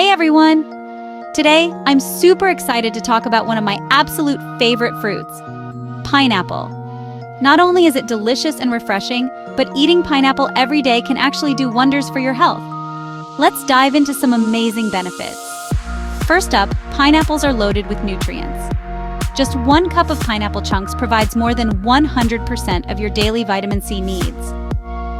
Hey everyone! Today, I'm super excited to talk about one of my absolute favorite fruits, pineapple. Not only is it delicious and refreshing, but eating pineapple every day can actually do wonders for your health. Let's dive into some amazing benefits. First up, pineapples are loaded with nutrients. Just 1 cup of pineapple chunks provides more than 100% of your daily vitamin C needs.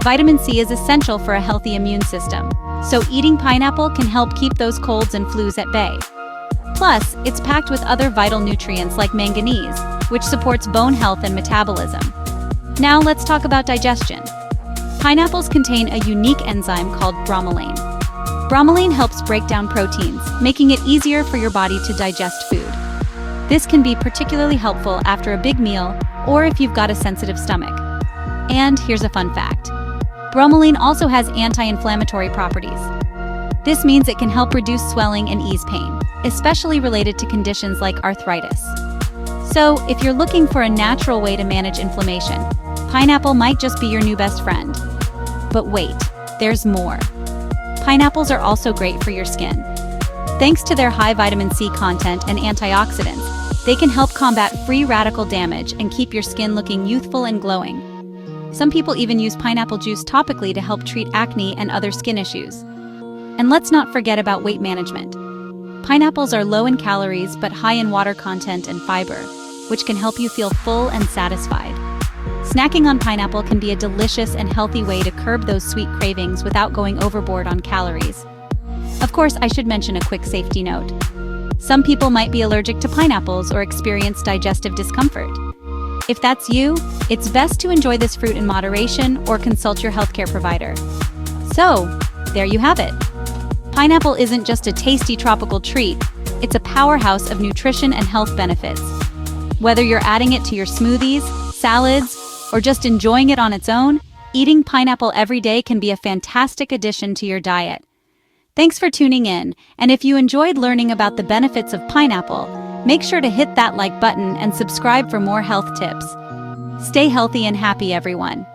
Vitamin C is essential for a healthy immune system, so eating pineapple can help keep those colds and flus at bay. Plus, it's packed with other vital nutrients like manganese, which supports bone health and metabolism. Now let's talk about digestion. Pineapples contain a unique enzyme called bromelain. Bromelain helps break down proteins, making it easier for your body to digest food. This can be particularly helpful after a big meal or if you've got a sensitive stomach. And here's a fun fact. Bromelain also has anti-inflammatory properties. This means it can help reduce swelling and ease pain, especially related to conditions like arthritis. So, if you're looking for a natural way to manage inflammation, pineapple might just be your new best friend. But wait, there's more. Pineapples are also great for your skin. Thanks to their high vitamin C content and antioxidants, they can help combat free radical damage and keep your skin looking youthful and glowing. Some people even use pineapple juice topically to help treat acne and other skin issues. And let's not forget about weight management. Pineapples are low in calories but high in water content and fiber, which can help you feel full and satisfied. Snacking on pineapple can be a delicious and healthy way to curb those sweet cravings without going overboard on calories. Of course, I should mention a quick safety note. Some people might be allergic to pineapples or experience digestive discomfort. If that's you, it's best to enjoy this fruit in moderation or consult your healthcare provider. So, there you have it. Pineapple isn't just a tasty tropical treat, it's a powerhouse of nutrition and health benefits. Whether you're adding it to your smoothies, salads, or just enjoying it on its own, eating pineapple every day can be a fantastic addition to your diet. Thanks for tuning in, and if you enjoyed learning about the benefits of pineapple, make sure to hit that like button and subscribe for more health tips. Stay healthy and happy, everyone.